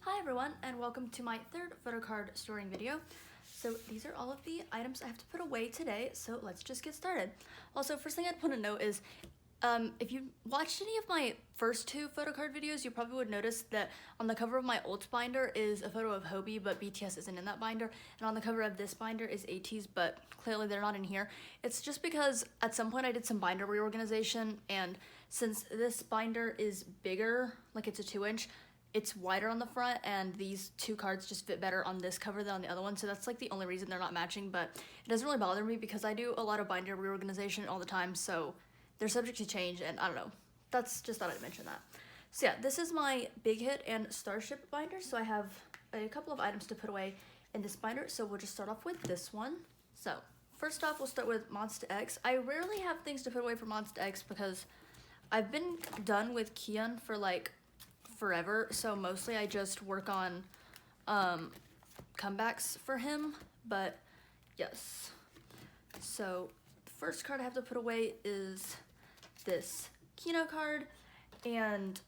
Hi everyone, and welcome to my third photo card storing video. So these are all of the items I have to put away today, so let's just get started. Also, first thing I'd want to note is, if you watched any of my first two photo card videos, you probably would notice that on the cover of my old binder is a photo of Hobie, but BTS isn't in that binder, and on the cover of this binder is ateez, but clearly they're not in here. It's just because at some point I did some binder reorganization, and since this binder is bigger, like it's a 2-inch, it's wider on the front, and these two cards just fit better on this cover than on the other one, so that's like the only reason they're not matching. But it doesn't really bother me because I do a lot of binder reorganization all the time, so they're subject to change, and I don't know, that's just thought I'd mention that. So yeah, this is my Big Hit and Starship binder, so I have a couple of items to put away in this binder, so we'll just start off with this one. So first off, we'll start with Monsta X. I rarely have things to put away for Monsta X because I've been done with Kian for like forever, so mostly I just work on comebacks for him. But yes, so the first card I have to put away is this Kino card, and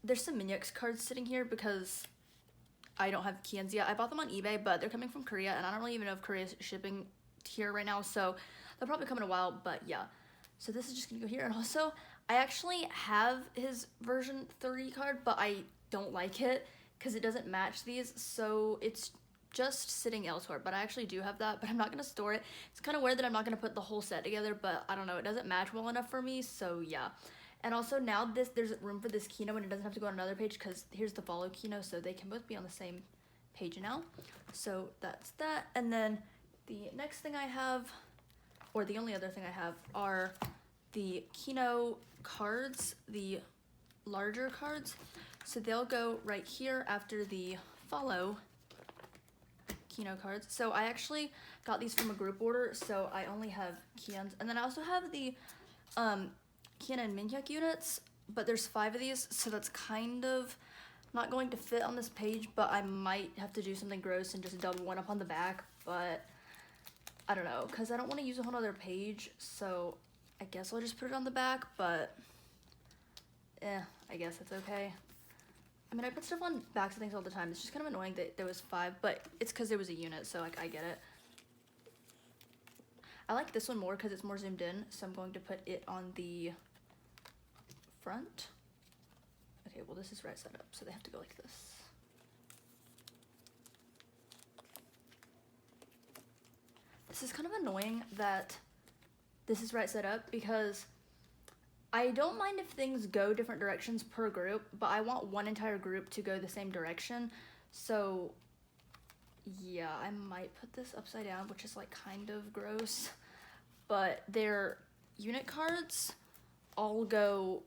there's some Minhyuk cards sitting here because I don't have Kian's yet. I bought them on eBay, but they're coming from Korea, and I don't really even know if Korea is shipping here right now, so they'll probably come in a while. But yeah, so this is just gonna go here. And also, I actually have his version 3 card, but I don't like it because it doesn't match these, so it's just sitting elsewhere. But I actually do have that, but I'm not gonna store it. It's kind of weird that I'm not gonna put the whole set together, but I don't know, it doesn't match well enough for me, so yeah. And also now there's room for this Kino, and it doesn't have to go on another page because here's the follow Kino, so they can both be on the same page now. So that's that. And then the next thing I have, or the only other thing I have, are the Kino cards, the larger cards. So they'll go right here after the follow Kino cards. So I actually got these from a group order, so I only have Kian's. And then I also have the Kian and Minhyuk units, but there's 5 of these, so that's kind of not going to fit on this page, but I might have to do something gross and just double one up on the back, but I don't know, because I don't want to use a whole other page, so I guess I'll just put it on the back. But I guess it's okay. I mean, I put stuff on backs of things all the time. It's just kind of annoying that there was 5, but it's because there was a unit, so like I get it. I like this one more because it's more zoomed in, so I'm going to put it on the front. Okay, well this is right side up, so they have to go like this. This is kind of annoying that this is right side up because I don't mind if things go different directions per group, but I want one entire group to go the same direction. So yeah, I might put this upside down, which is like kind of gross, but their unit cards all go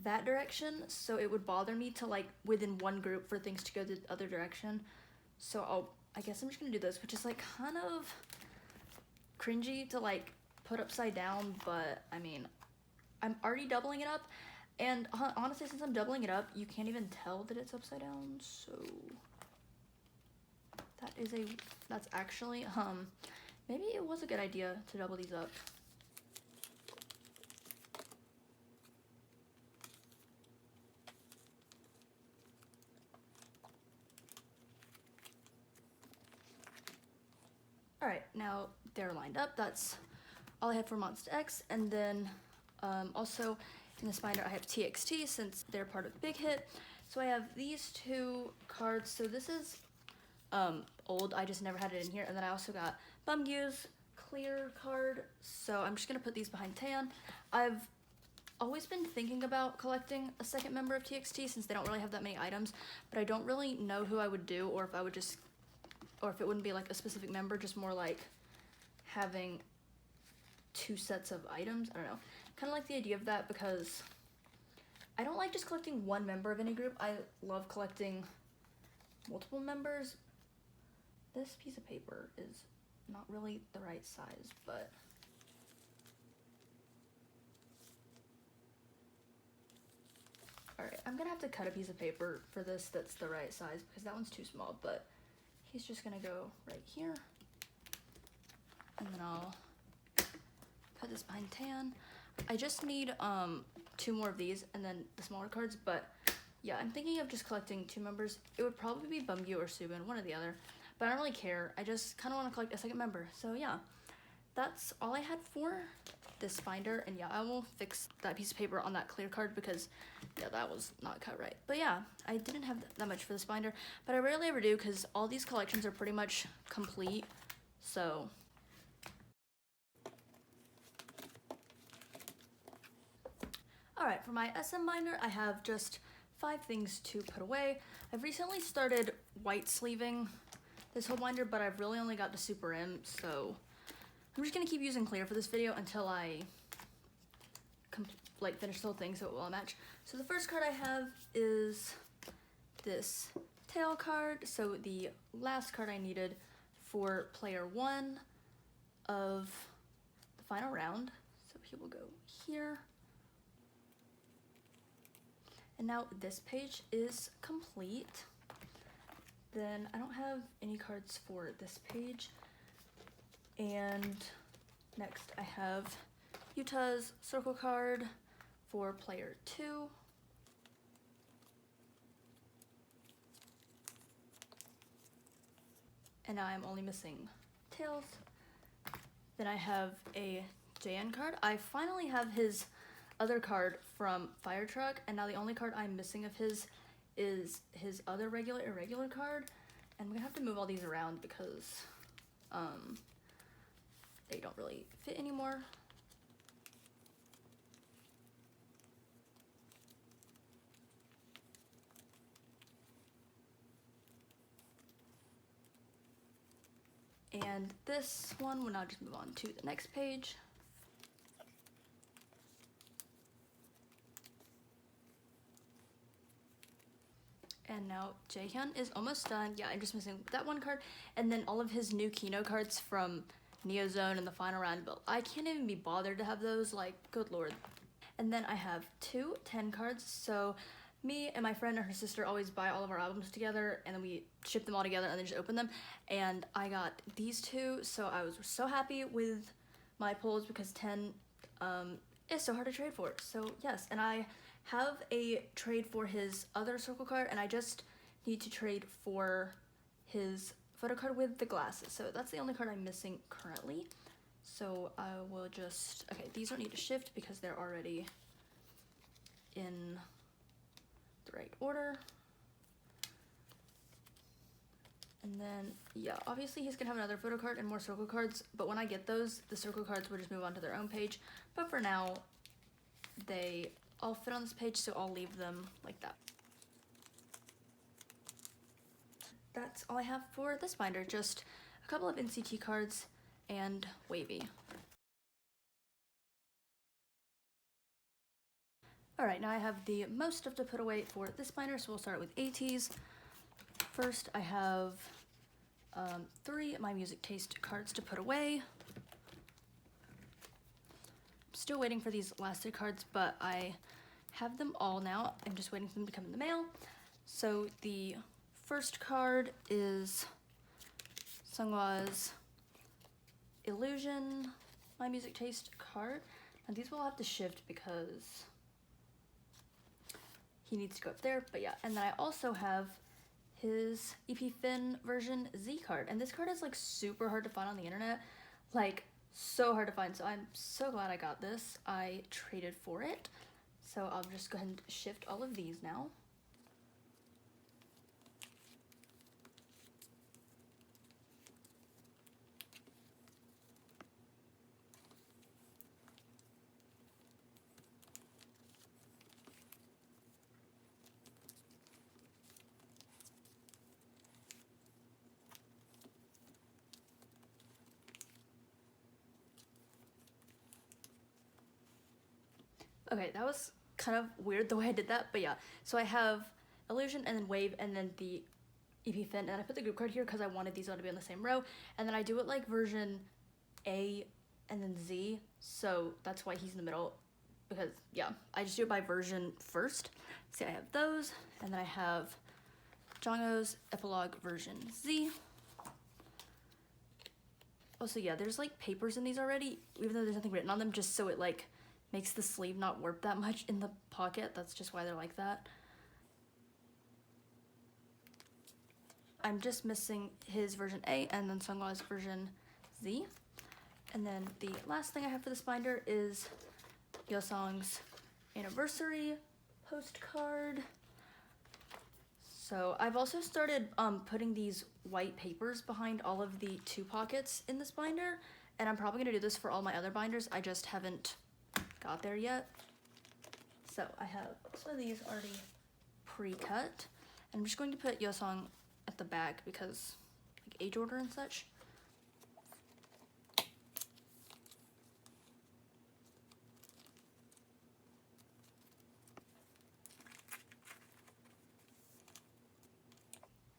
that direction, so it would bother me to like within one group for things to go the other direction. So I guess I'm just gonna do this, which is like kind of cringy to like put upside down, but I mean, I'm already doubling it up, and honestly, since I'm doubling it up, you can't even tell that it's upside down, so that's actually, maybe it was a good idea to double these up. Alright, now they're lined up. That's all I have for Monsta X, and then also in this binder I have TXT since they're part of Big Hit. So I have these 2 cards. So this is old, I just never had it in here. And then I also got Bumgyu's clear card, so I'm just gonna put these behind Tan. I've always been thinking about collecting a second member of TXT since they don't really have that many items, but I don't really know who I would do, or if I would just, or if it wouldn't be like a specific member, just more like having 2 sets of items. I don't know, kind of like the idea of that because I don't like just collecting one member of any group. I love collecting multiple members. This piece of paper is not really the right size, but alright, I'm gonna have to cut a piece of paper for this that's the right size because that one's too small. But he's just gonna go right here, and then I'll put this behind Tan. I just need 2 more of these and then the smaller cards, but yeah, I'm thinking of just collecting 2 members. It would probably be Bumgyu or Subin, one or the other, but I don't really care. I just kind of want to collect a second member. So yeah, that's all I had for this binder, and yeah, I will fix that piece of paper on that clear card because yeah, that was not cut right. But yeah, I didn't have that much for this binder, but I rarely ever do because all these collections are pretty much complete. So all right, for my SM binder, I have just 5 things to put away. I've recently started white sleeving this whole binder, but I've really only got the Super M, so I'm just gonna keep using clear for this video until I finish the whole thing so it will all match. So the first card I have is this tail card. So the last card I needed for player 1 of the final round. So he will go here. And now this page is complete. Then I don't have any cards for this page. And next I have Utah's circle card for player 2. And now I'm only missing tails. Then I have a JN card. I finally have his other card from Fire Truck, and now the only card I'm missing of his is his other irregular card, and we're gonna have to move all these around because they don't really fit anymore. And this one will now just move on to the next page. And now Jaehyun is almost done. Yeah, I'm just missing that one card. And then all of his new Kino cards from Neo Zone and the final round build. I can't even be bothered to have those, like, good lord. And then I have 2 10 cards. So me and my friend and her sister always buy all of our albums together, and then we ship them all together and then just open them. And I got these 2, so I was so happy with my pulls because 10 is so hard to trade for. So yes, and I have a trade for his other circle card, and I just need to trade for his photo card with the glasses. So that's the only card I'm missing currently. So I will just, okay, these don't need to shift because they're already in the right order. And then, yeah, obviously he's gonna have another photo card and more circle cards, but when I get those, the circle cards will just move on to their own page. But for now, they all fit on this page, so I'll leave them like that. That's all I have for this binder, just a couple of NCT cards and Wavy. Alright, now I have the most stuff to put away for this binder, so we'll start with ateez. First, I have 3 My Music Taste cards to put away. Still waiting for these last 2 cards, but I have them all now. I'm just waiting for them to come in the mail. So the first card is Sunghwa's Illusion My Music Taste card. And these will have to shift because he needs to go up there, but yeah. And then I also have his EP Fin version Z card, and this card is like super hard to find on the internet, like so hard to find, so I'm so glad I got this. I traded for it, so I'll just go ahead and shift all of these now. Okay, that was kind of weird the way I did that, but yeah. So I have Illusion and then Wave and then the EP Fin, and I put the group card here because I wanted these all to be on the same row, and then I do it like version A and then Z, so that's why he's in the middle, because yeah, I just do it by version first. See, I have those, and then I have Jongho's Epilogue version Z. Also, yeah, there's like papers in these already, even though there's nothing written on them, just so it like makes the sleeve not warp that much in the pocket. That's just why they're like that. I'm just missing his version A and then Sunghwa's version Z. And then the last thing I have for this binder is Yeosang's anniversary postcard. So I've also started putting these white papers behind all of the 2 pockets in this binder, and I'm probably gonna do this for all my other binders. I just haven't got there yet. So I have some of these already pre-cut, and I'm just going to put Yeosang at the back because like age order and such.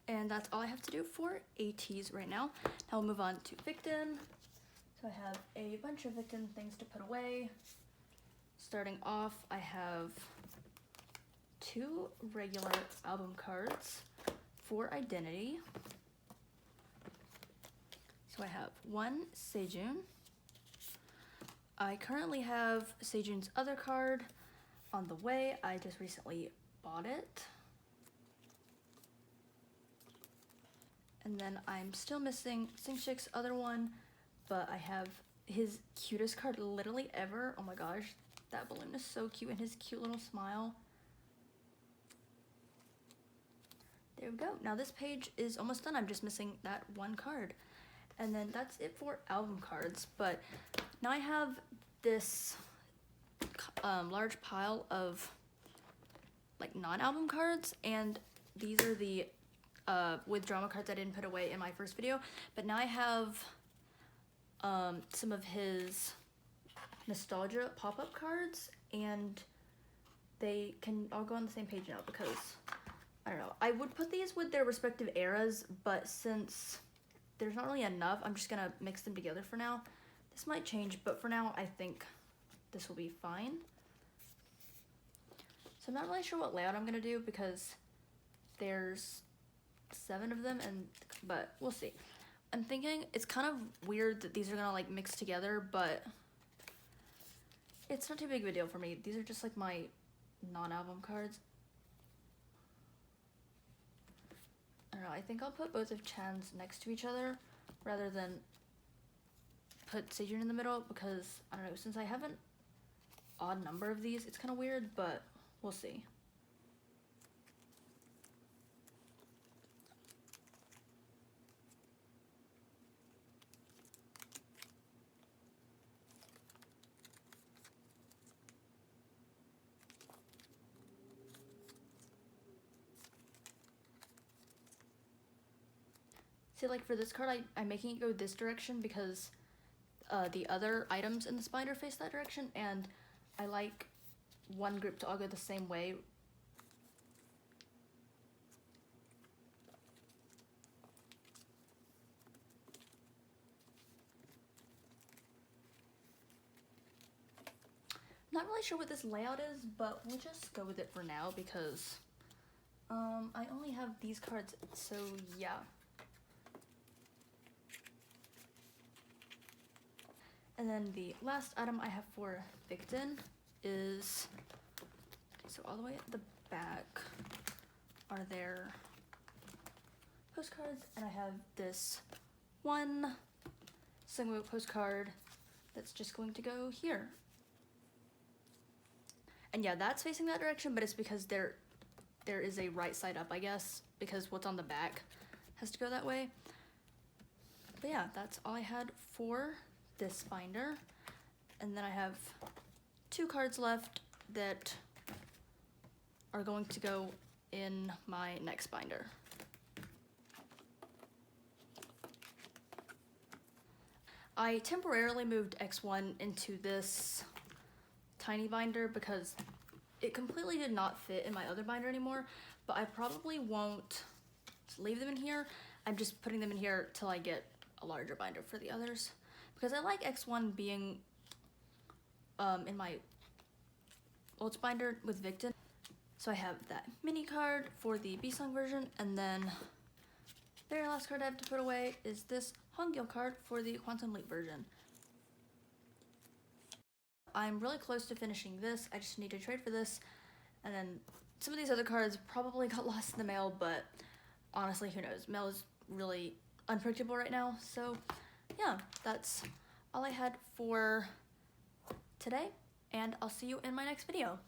And that's all I have to do for ateez right now. Now we'll move on to victon. So I have a bunch of victon things to put away. Starting off, I have 2 regular album cards for identity. So I have 1 Sejun. I currently have Sejun's other card on the way. I just recently bought it. And then I'm still missing Singshik's other one, but I have his cutest card literally ever. Oh my gosh, that balloon is so cute and his cute little smile. There we go. Now this page is almost done. I'm just missing that 1 card. And then that's it for album cards. But now I have this large pile of like non-album cards, and these are the with drama cards I didn't put away in my first video, but now I have some of his nostalgia pop-up cards, and they can all go on the same page now because, I don't know, I would put these with their respective eras, but since there's not really enough, I'm just gonna mix them together for now. This might change, but for now I think this will be fine. So I'm not really sure what layout I'm gonna do because there's 7 of them, but we'll see. I'm thinking it's kind of weird that these are gonna like mix together, but it's not too big of a deal for me. These are just like my non-album cards. I don't know, I think I'll put both of Chan's next to each other rather than put Sejun in the middle because, I don't know, since I have an odd number of these, it's kind of weird, but we'll see. See, like for this card, I'm making it go this direction because the other items in this binder face that direction, and I like one group to all go the same way. Not really sure what this layout is, but we'll just go with it for now because I only have these cards, so yeah. And then the last item I have for victon is, okay, so all the way at the back are their postcards, and I have this 1 Sunghwa postcard that's just going to go here. And yeah, that's facing that direction, but it's because there is a right side up, I guess, because what's on the back has to go that way. But yeah, that's all I had for this binder. And then I have 2 cards left that are going to go in my next binder. I temporarily moved X1 into this tiny binder because it completely did not fit in my other binder anymore, but I probably won't leave them in here. I'm just putting them in here till I get a larger binder for the others because I like X1 being in my old binder with victon. So I have that mini card for the B-Song version, and then the very last card I have to put away is this Hongil card for the Quantum Leap version. I'm really close to finishing this. I just need to trade for this, and then some of these other cards probably got lost in the mail, but honestly, who knows? Mail is really unpredictable right now. So yeah, that's all I had for today, and I'll see you in my next video.